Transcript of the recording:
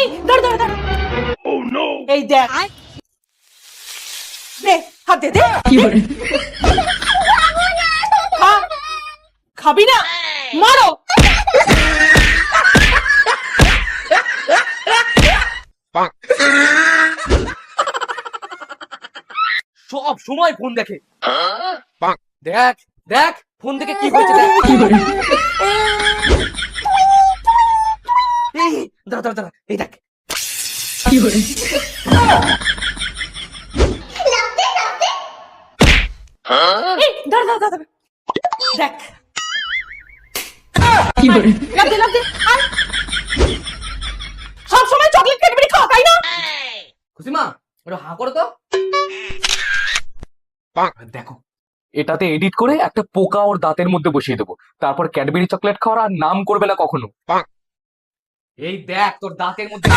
এই দাঁড়া দাঁড়া দাঁড়া। এই দেখ, দে হাত দে দে। খা, খাবি না? মারো। সব সময় ফোন দেখে। দেখ দেখ ফোন দেখে কি হয়েছে দেখ। এই দাঁড়া দাঁড়া দাঁড়া, এই দেখ। এই দাঁড়া দাঁড়া দাঁড়া, দেখ। লাফ দে লাফ দে, আয়। সব সময় চকলেট ক্যাডবেরি খাও তাই না? খুশিমা একটু হা করো তো। দেখো এটাতে এডিট করে একটা পোকা ওর দাঁতের মধ্যে বসিয়ে দেবো, তারপর ক্যাডবেরি চকলেট খাওয়ার আর নাম করবে না কখনো। এই দেখ তোর দাঁতের মধ্যে